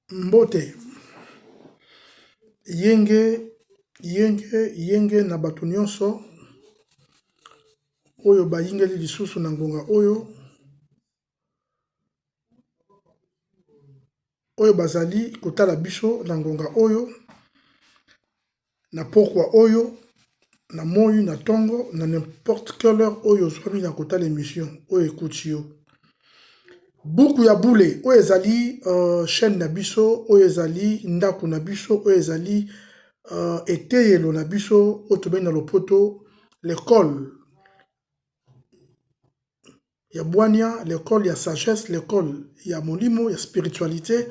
Mbote. Yenge na bato nyonso. Oyo bayingeli lisusu na ngonga oyo. Oyo bazali kotala biso na ngonga oyo. Na pokwa oyo. Na moyu na tongo. Na n'importe quelle heure oyo zwami na kotala émission. Oyo ekuti yo. Buku ya bule. Oyo ezali chaîne na biso. Oyo ezali ndaku na biso. Oyo ezali eteyelo na biso. Oyo tobengi na lopoto. L'école. Ya bwania. L'école ya sagesse. L'école ya molimo. Ya spiritualité.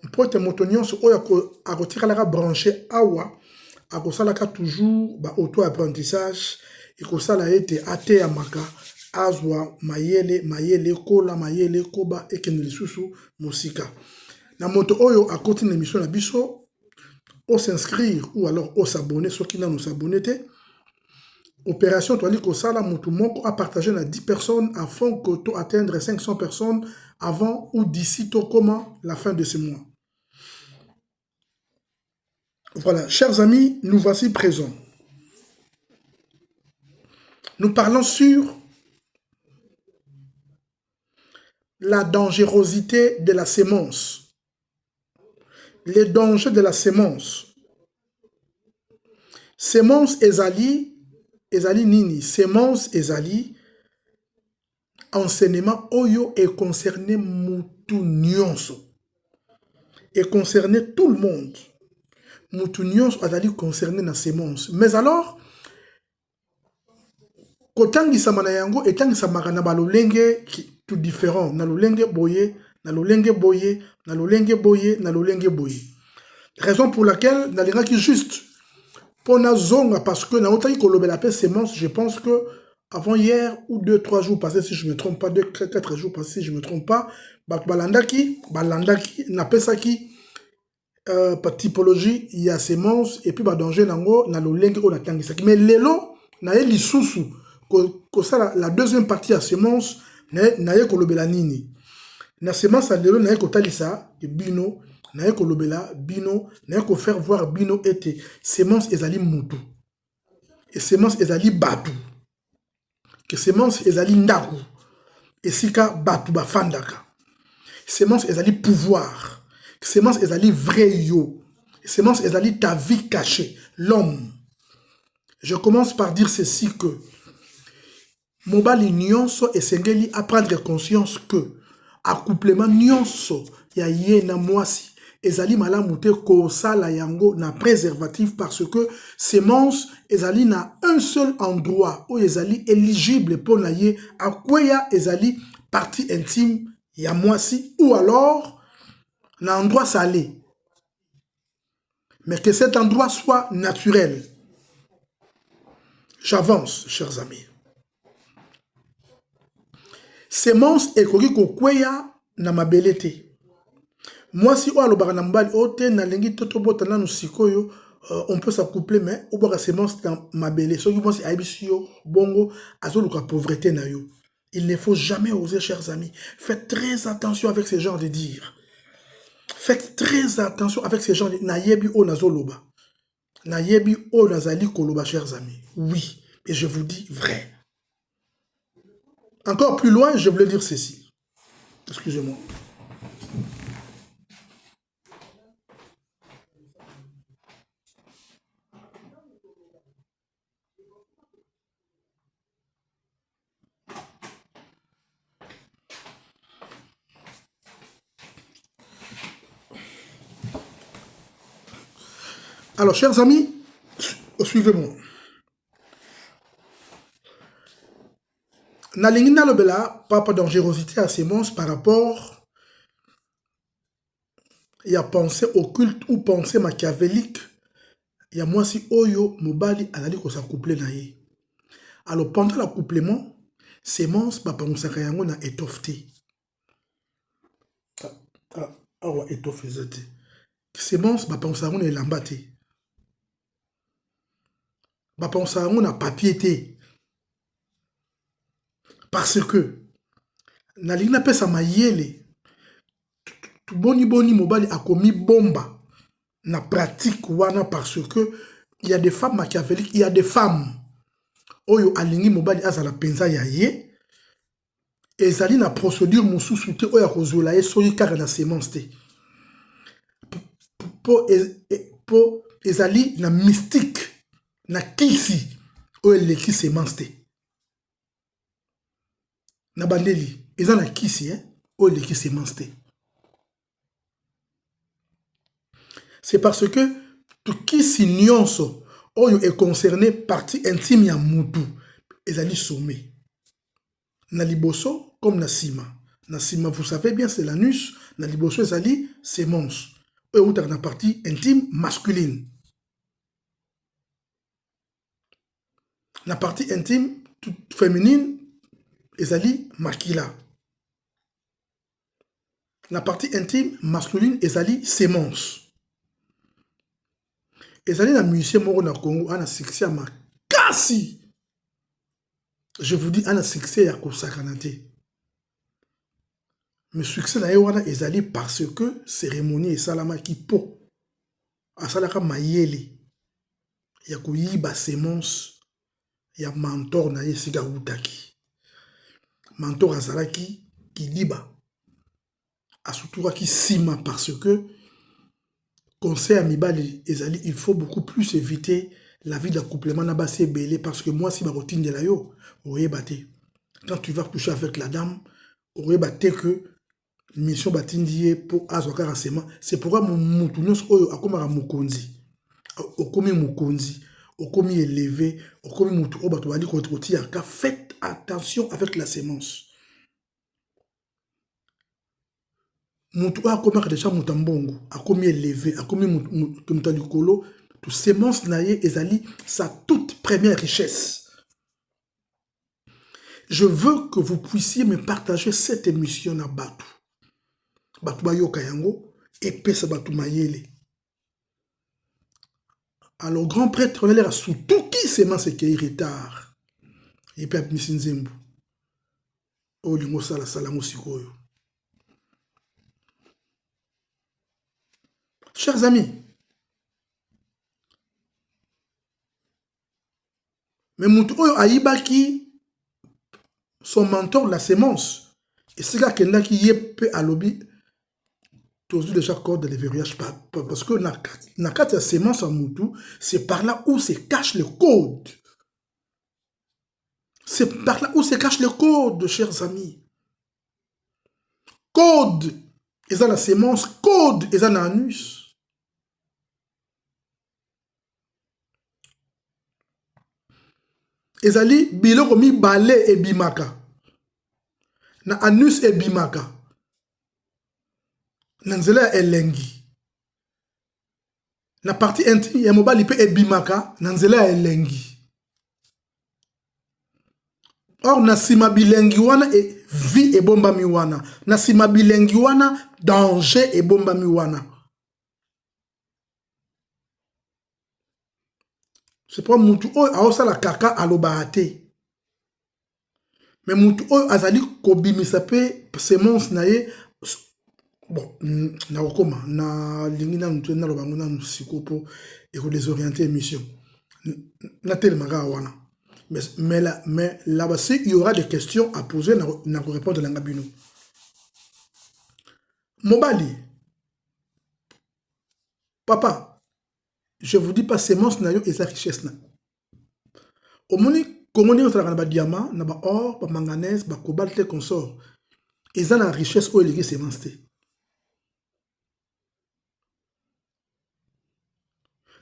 Mpote moto nyonso oyo akotikalaka branché awa. Akosalaka toujours ba auto-apprentissage. Ekosala ete ateya maka. Azwa mayele kola mayele koba ekende lisusu mosika. Na moto oyo akoti na émission na biso. O s'inscrire ou alors o s'abonner. Soki na nous s'abonner te. Opération toali kosala moto moko a partager na 10 personnes afin que to atteindre 500 personnes avant ou d'ici to comment la fin de ce mois. Voilà, chers amis, nous voici présents. Nous parlons sur la dangerosité de la sémence. Les dangers de la sémence. Sémence ezali nini? Sémence ezali enseignement oyo est concerné mutu nyonso. Et concerné tout le monde. Mutu nyonso azali concerné na sémence. Mais alors, kotangisa na yango etangisamaka na balolenge tout différent. Na lolenge boye, na lolenge boye, na lolenge boye, na lolenge boye. Raison pour laquelle nalingaki juste pour na zonga parce que na otaki kolobela pe sémence, je pense que avant hier ou 2-3 jours passés si je me trompe pas, 2-4 jours passés si je me trompe pas, balandaki na pesaki typologie il y a sémence et puis danger nango na lolenge o na tangisaki. Mais lelo na ye lisusu ko ça la deuxième partie à sémence na ye kolobela nini. Na sémence lelo na ye kotalisa bino. Na ye kolobela bino, na ye ko faire voir bino ete sémence ezali mutu. Et sémence ezali batu. Que sémence ezali ndaku. Et sika batu bafandaka. Sémence ezali pouvoir. Que sémence ezali vrai yo. Sémence ezali ta vie cachée. L'homme. Je commence par dire ceci que mobali nyonso esengeli à prendre conscience que accouplement nyonso ya ye na mwasi ezali malamu te kosala yango na préservatif parce que sémence ezali na un seul endroit où ezali éligible pour na ye akweya ezali partie intime ya mwasi ou alors na endroit salé. Mais que cet endroit soit naturel. J'avance, chers amis. Sémence ekoki kokweya na mabele te. Moi, si on a na mbali ote na lengi totobota na sikoyo, on peut s'accoupler mais ou baka sémence dans mabele. So qui pense aibisio bongo azoluka pauvreté na yo. Il ne faut jamais oser, chers amis. Faites très attention avec ce genre de dire. Faites très attention avec ce genre de na yebi o nazoloba. Na yebi o nazali koloba, chers amis. Oui, et je vous dis vrai. Encore plus loin, je voulais dire ceci. Excusez-moi. Alors, chers amis, suivez-moi. Nalingi nalobela papa dangerosité à sémence par rapport il y a pensée occulte ou pensée machiavélique. Il y a moi si oyo mobali alali ko s'accoupler na ye. Alors pendant l'accouplement, sémence papa musaka yango na étoffé. Awa étoffé zate. Sémence papa musaka na elambate. Papa musaka na papier té. Parce que nalingi na pesa mayele boni boni mobali a commis bomba na pratique wana parce que il y a des femmes machiavéliques, il y a des femmes oyo alingi mobali azala penza ya ye ezali na procédure mususu te oyo akozwela ye soki kaka na semence te po ezali na mystique na kisi oyo eleki semence te na bandeli eza na kisi oyo eleki semence te. C'est parce que tout kisi nyonso oyo est concerné partie intime ya mutu ezali sommé na liboso comme na sima. Na sima, vous savez bien, c'est l'anus. Na liboso ezali semence oyo utaka na partie intime masculine. Na partie intime toute féminine ezali makila. Na partie intime masculine ezali semence. Ezali na musicien moko na Congo ana succès makasi. Je vous dis ana succès ya kosakana te. Mais succès na ye wana ezali parce que cérémonie esalamaki po asalaka mayele ya koyiba semence ya mentor na ye sika utaki. Mentor azalaki kiliba asuturaki sima parce que conseil à mibali ezali il faut beaucoup plus éviter la vie d'accouplement na basi ebele parce que moi si ba rotindela yo oyeba te. Quand tu vas coucher avec la dame oyeba te que mission batindi ye po azwaka rasema. C'est pourquoi mutu nyonso oyo akomaka mokonzi okomi mokonzi okomi élevé okomi mutu oyo bato bali kotiaka. Faites attention avec la sémence. Mutu akomaka déjà mutu mbongo akomi élevé akomi mutu likolo tout sémence na ye ezali sa toute première richesse. Je veux que vous puissiez me partager cette émission na batu bayoka yango epesa batu mayele. Alors grand prêtre on a l'air surtout qui semence qui retard et puis abimisi nzembo olingo sala salango sikoyo. Chers amis, mais mutu oyo ayibaki son mentor la sémence et c'est là qu'il a qui yep à lobby tous déjà code de verrouillage parce que na carte la sémence en mutu c'est par là où se cache le code. C'est par là où se cache le code, chers amis. Code est dans la sémence, code est dans l'anus. Ezali biloko mibale ebimaka na anus ebimaka na nzela ya elengi na partie intime ya mobali pe ebimaka na nzela ya elengi. Or na sima bilengi wana vie ebombami wana na sima bilengi wana danger ebombami wana. C'est pas mutu oyo aosala kaka aloba te. Mais mutu oyo azali kobimisa pe semence na ye bon na okoma na lingi na mutu na lobango na sikopo et ko désorienter émission. Na telemaka wana. Mais là-bas il y aura des questions à poser na ko répondre na ngabino. Mobali. Papa je vous dis pas semence na yo et sa richesse na. Omoni komoni on na ba diamant, na ba or, ba manganèse, ba cobalt et consort. Et ça la richesse ou eleki semence te.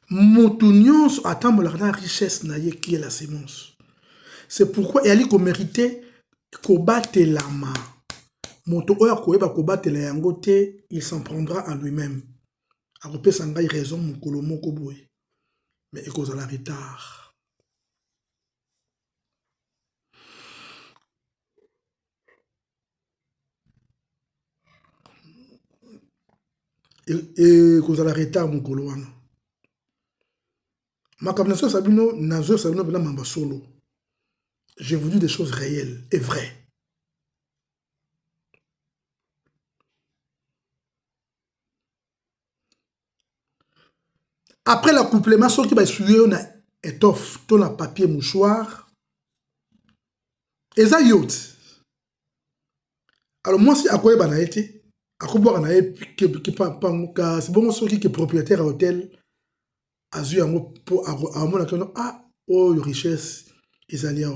Mutu nyonso atambola na richesse na ye qui est la semence. C'est pourquoi il a mérité kobatela. Moto oya koyeba kobatela yango te, il s'en prendra à lui-même. Akope sangai raison mukolo moko boye. Mais ekozala retard. Et ekozala retard mukolo wana. Makamnaso sabino nazo sabino bela mamba solo. Je vous dis des choses réelles et vraies. Après l'accouplement, ce qui va essuyer une étoffe, ton papier mouchoir. Et ça yacht. Alors moi, si à quoi il été, à quoi c'est bon, ceux qui est propriétaire à hôtel, à pour ah, oh, richesse, ils allaient,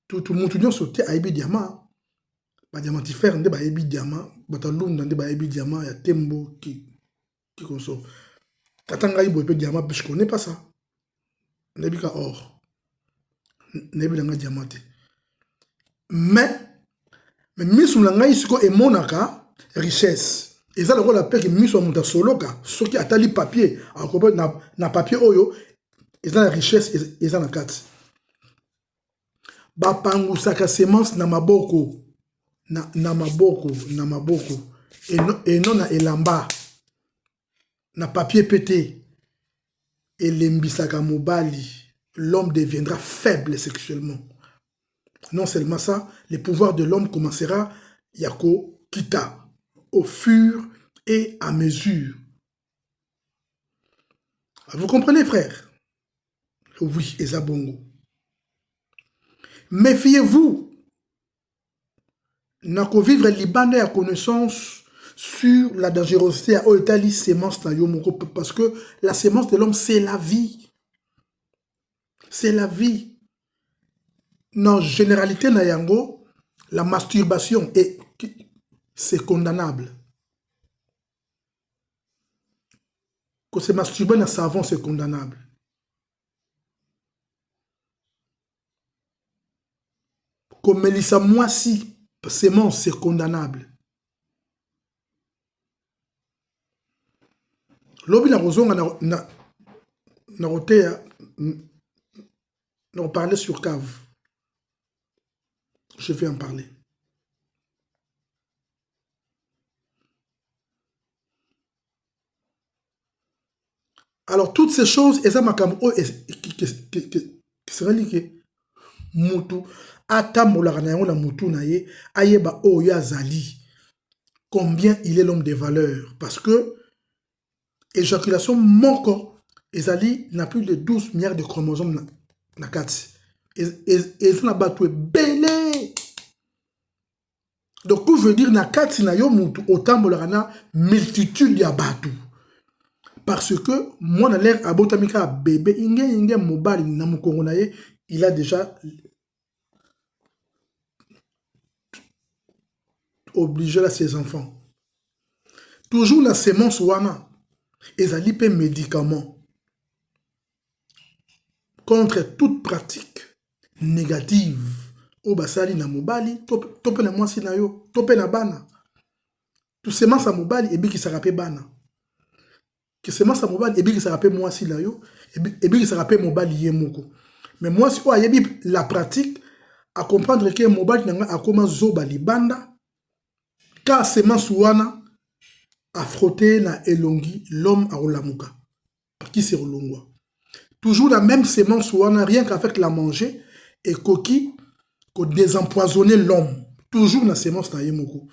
tout le monde sauté à Ebi Diamant, ba diamantifère, nde ba Ebi Diamant, batalum, nde ba Ebi Diamant, il y a Tembo qui consomme. Katanga Ibo Ebi Diamant, je connais pas ça. Nebika or. Nebi Langa Diamante. Mais misu langa isiko et monaka richesse. Et ça le rôle appelle que misu amuta soloka, ce qui atali papier, na papier oyo, et ça la richesse et ça la carte. Ba pangu saka semence na maboko, na maboko, et non na elamba, na papier pété, et l'embisaka mobali, l'homme deviendra faible sexuellement. Non seulement ça, le pouvoir de l'homme commencera yako kita au fur et à mesure. Vous comprenez, frère? Oui, Ezabongo. Méfiez-vous. Nako vivre libanda ya connaissance sur la dangerosité à Oetali sémence na yomoko, parce que la sémence de l'homme, c'est la vie. C'est la vie. Non, généralité na yango, la masturbation, c'est condamnable. Que se masturber dans savon, c'est condamnable. Comme Mélissa Moissi, sémence, c'est condamnable. Lobi na rozonga na rotea, on parlait sur cave. Je vais en parler. Alors, toutes ces choses, et ça m'a comme qui serait lié. Mutu, atambola na yango na mutu na ye, ayeba oyo azali. Combien il est l'homme de valeur. Parce que, éjaculation, mon corps, ezali n'a plus de 12 milliards de chromosomes na kati. Et ça n'a pas tout belé. Donc, je veux dire, na kati na yo mutu, otambola na multitude ya batu. Parce que, moi, dans l'air, abotamika bébé, inge mobile, na mukongo na ye, il a déjà obligé là ses enfants. Toujours la sémence wana, ezali pe médicament contre toute pratique négative. O basali na mobali, tope na mwasi na yo, tope na bana. Tout sémence à mobali, ebi ki sarape bana. Que sémence à mobali, ebi ki sarape mwasi na yo, ebi ki sarape mobali ye moko. Mais mwasi o ayebi la pratique, à comprendre que mobali nanga akoma zoba libanda, car sémence wana a frotté na elongi l'homme a olamuka. Qui se relongwa. Toujours la même sémence wana, rien qu'avec la manger, et coquille, qu'on désempoisonner l'homme. Toujours la sémence na yemoko.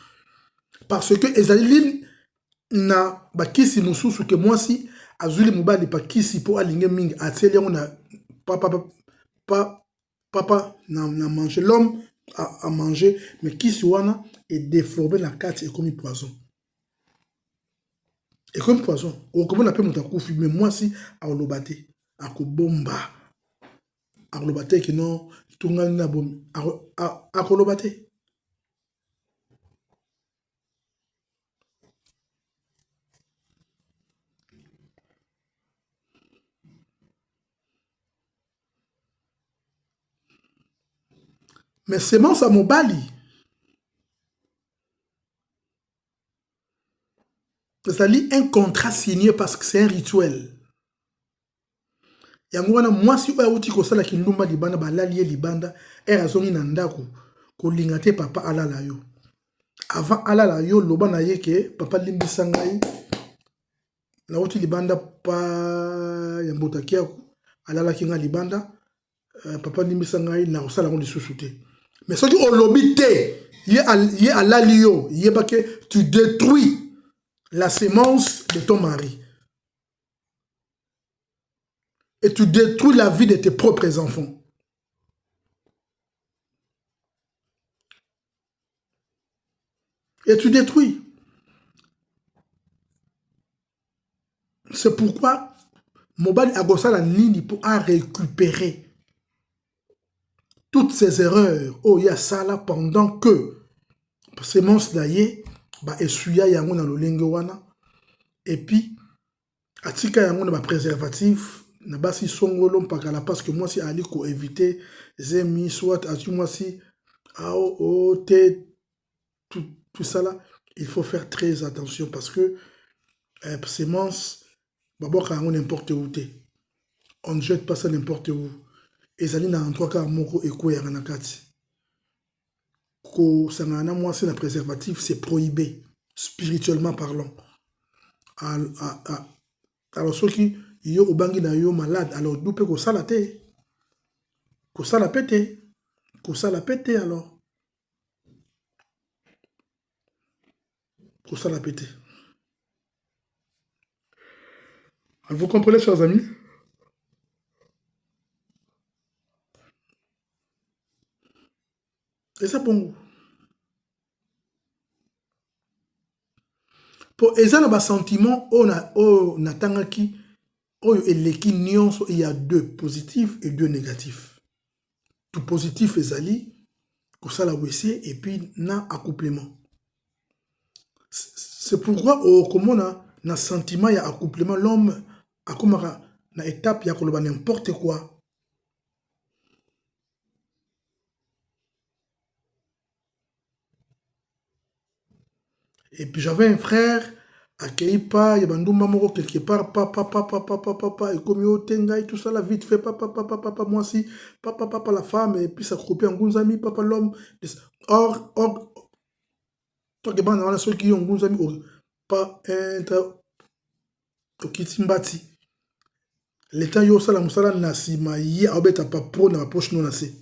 Parce que ezali na bakisi mususu que moi si azuli mobali bakisi po alinge mingi ateli on a papa na manger l'homme à manger mais kisi wana est déformé la carte et comme poison. Et comme poison, au comment on appelle mon takufi mais moi si à olobate à kobomba à olobate que non tunga na bom à olobate. Mais sémence à mobali. C'est un contrat signé parce que c'est un rituel. Yango wana mwasi oyo auti kosala kindumba libanda balali ye libanda era zongi na ndako kolinga te papa alala yo. Avant alala yo loba na ye ke papa limbisa ngai na auti libanda pa ya mbota kiako alala ki nga libanda papa limbisa ngai na kosala ngo lisusu te. Mais soki olobi te ye alali yo yeba ke tu détruis la sémence de ton mari. et tu détruis la vie de tes propres enfants. Et tu détruis. C'est pourquoi Mobali Agosala Nini pour récupérer toutes ces erreurs. Oh, il y a ça là pendant que semence d'ailleurs, bah, essuya yango na lolenge wana. Et puis, atika yango na ba préservatif, na basi songolo mpakala parce que moi si ali ko éviter zemi soit atu moi si tout ça là, il faut faire très attention parce que semence baboka yango n'importe où te. On ne jette pas ça n'importe où. Ezali na en 3 quarts moko ekoya na kati. Ko sangana moi c'est la préservatif, c'est prohibé spirituellement parlant. Alors ceux qui yo obangi na yo malade alors doupe ko sala te. Ko sala pété. Ko sala pété alors. Ko sala pété. Vous comprenez chers amis? Et ça bon. Pour eza na ba sentiment on atangaki eleki nyonso il y a 2 positifs et 2 négatifs. Tout positif ezali kosala wese et puis na accouplement. C'est pourquoi comment na sentiment ya accouplement l'homme akomaka na étape ya koloba n'importe quoi. Et puis j'avais un frère accueilli pas yabandumba moko quelque part papa et comme yo tenga et tout ça la vite fait papa moi si papa la femme et puis ça copie en gunzami papa l'homme or toi que bana wana ceux qui ont gunzami pas être okitimbati l'état yo sala musala na sima yi abeta pa pro na poche non assez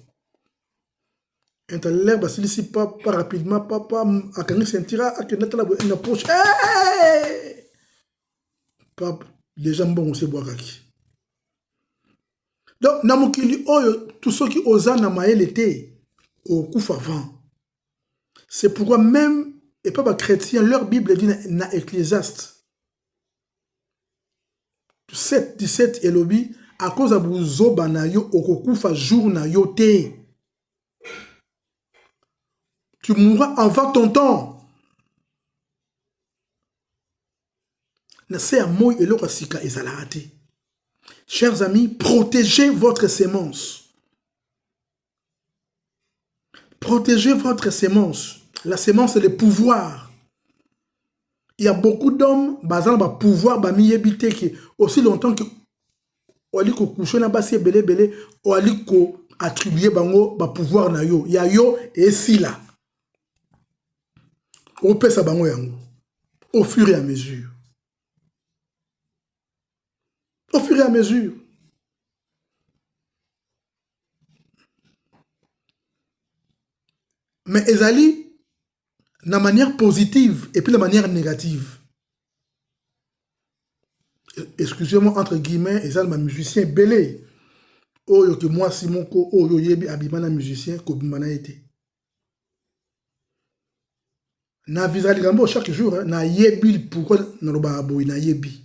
l'herbe basilisi papa rapidement papa akangi sentira akenda tala na poche papa déjà mbongo se boakaki donc na mokili oyo tous ceux qui osa na mayele te okufa avant. C'est pourquoi même et pas chrétien leur Bible dit na Ecclésiaste 7:17 elobi à cause de buzoba na yo okokufa jour na yo te. Tu mourras avant ton temps. Chers amis, protégez votre sémence. Protégez votre sémence. La sémence, c'est le pouvoir. Il y a beaucoup d'hommes, bazan ba pouvoir, ba miyebite qui aussi longtemps que oli ko coucher na basi belé, oli ko attribuer bango ba pouvoir na yo. Ya yo et si là. On peut sa bango yango. Au fur et à mesure. Au fur et à mesure. Mais ezali la manière positive et puis la manière négative. Excusez-moi entre guillemets, ezali ma musicien belé. Oyo que moi Simonko oyo yebi abimana musicien ko bimana été. Na visali gambo chaque jour na yebi pourquoi na loba boy na yebi.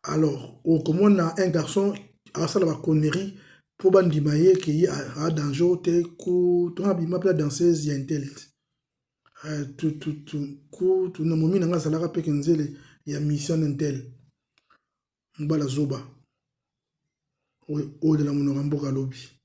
Alors, comment on a un garçon à ça la connerie pour bandimaye qui a danger te ko to abima pla danseuse yentel. Tu na momi nanga salaka pe kenzele ya mission intel. Mbala zoba. O de la monoramboka lobby.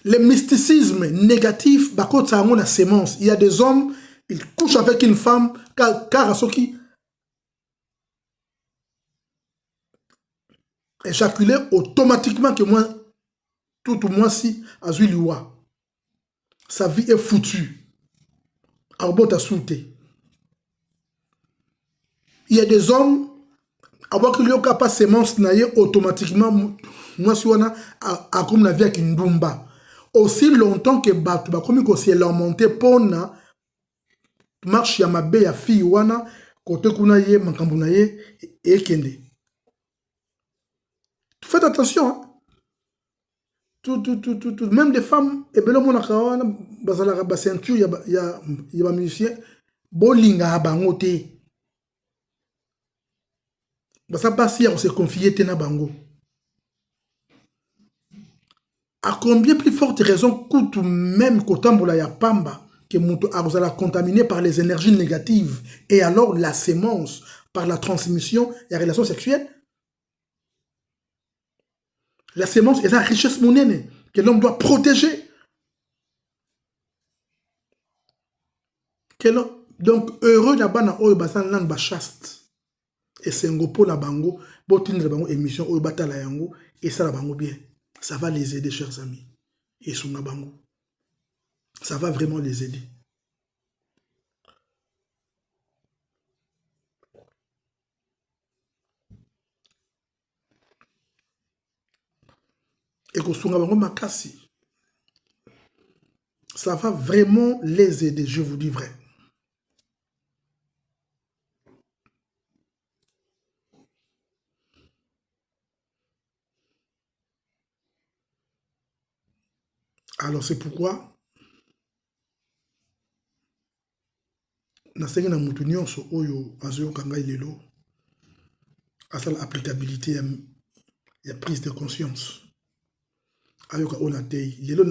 Le mysticisme négatif, la sémence. Il y a des hommes, ils couchent avec une femme, car à ceux qui éjaculaient automatiquement que moi, tout au moins si, à Zuliwa, sa vie est foutue. Arbota souté. Il y a des hommes, avant qu'il y ait pas sémence, automatiquement, moi si on a comme la vie avec une dumba. aussi longtemps que bato bakomi kosiela monte pona marche ya mabe ya fille wana kote kuna ye makambo na ye ekende. Faites attention, hein? Tout. Même des femmes, et bien le monde a bazala ba ceinture ya ba musicien bolinga bango te. Basa basi on se confier te na bango. À combien plus forte raison coûte même kotambola ya pamba que muto a contaminé par les énergies négatives et alors la sémence par la transmission et la relation sexuelle. La sémence est la richesse monnaie que l'homme doit protéger. Donc, heureux d'abord na oyo basan lang ba chaste. Et c'est un gopo na bango, botindre bango émission oyo batala yango et ça la bango bien. Ça va les aider, chers amis. Et son bango. Ça va vraiment les aider. Et que son bango makasi. Ça va vraiment les aider, je vous dis vrai. Alors c'est pourquoi nasengi na mutu nyonso oyo azoyoka ngai lelo asala applicabilité ya prise de conscience ayoka oyo natei lelo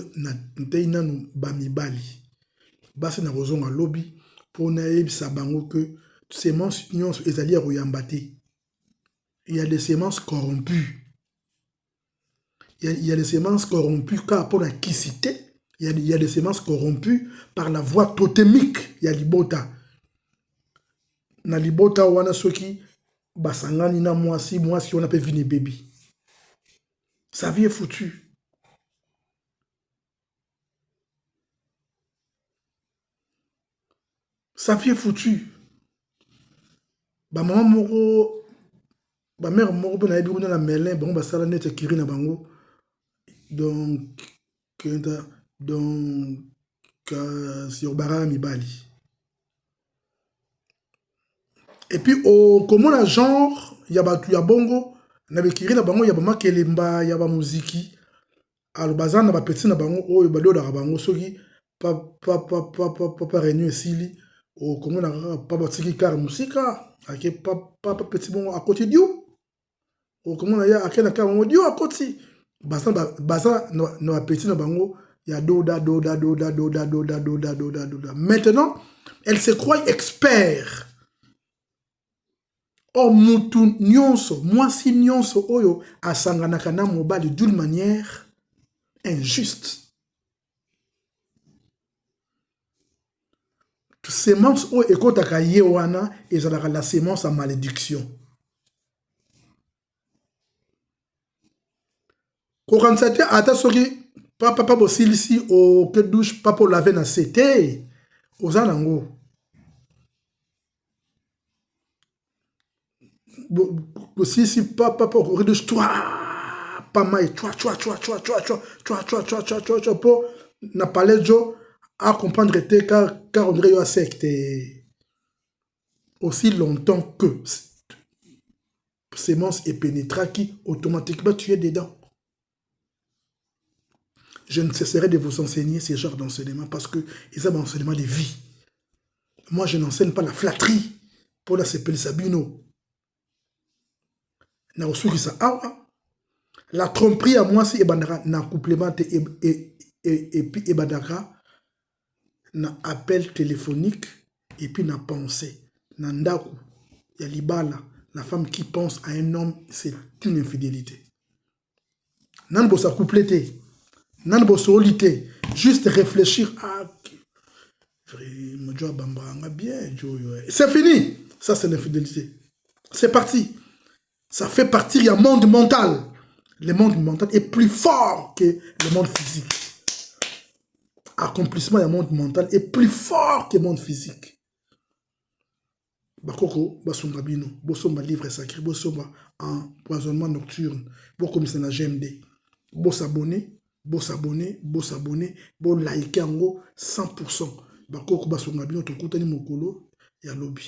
natei nanu bamibali basi na kozonga lobi mpo nayebisa bango ke semence nyonso ezali ya koyamba te. Il y a des semences corrompues. Il y a des semences corrompues car pour la kisité, il y a des semences corrompues par la voie totémique. Il y a libota. Na libota wana soki basangani na mwasi on appelle vini baby. Sa vie est foutue. Sa vie est foutue. Ba maman moko, ba mère moko na yebi kuna na melin, bango basala nete kiri na bango. Donc sur bara mibali. Et puis au comment la genre il y a batu ya bongo na bekiri na bango ya ba makelemba ya ba muziki alors bazana na ba petit na bango oyo bado da bango soki pa réunion esili au comment na pa batiki car musika ake pa petit bongo à côté dio au comment na ya akena car dio à côté bazana na petit na bango ya doda. Maintenant elle se croit expert. Oh mutu nyonso, mwasi nyonso oyo asanganaka na mobali d'une manière injuste. Sémence oyo ekotaka ye wana ezalaka la sémence à malédiction. Kokanisa te ata soki papa bosilisi o ke douche papa laver na sete oza nango. Si papa redouche toi pas mal toi pour na parler jo à comprendre car on dirait yo secte aussi longtemps que sémence est pénétrée qui automatiquement tu es dedans. Je ne cesserai de vous enseigner ce genre d'enseignement parce que c'est un enseignement de vie. Moi je n'enseigne pas la flatterie pour la s'appeler Sabino. La tromperie à moi si ebandaka na complément et puis ebandaka na appel téléphonique et puis na pensée na ndaku ya libala la femme qui pense à un homme c'est une infidélité. Nan bosa coupleté nan bosa olité juste réfléchir à c'est fini, ça c'est l'infidélité. C'est parti. Ça fait partie du monde mental. Le monde mental est plus fort que le monde physique. Accomplissement du monde mental est plus fort que le monde physique. Bakoko, basomba bino, bosomba livre sacré, bosomba empoisonnement nocturne, bokomisa na GMD, bosabonner, bosabone, like yango 100%. Bakoko basonga bino tokutani mokolo ya lobi.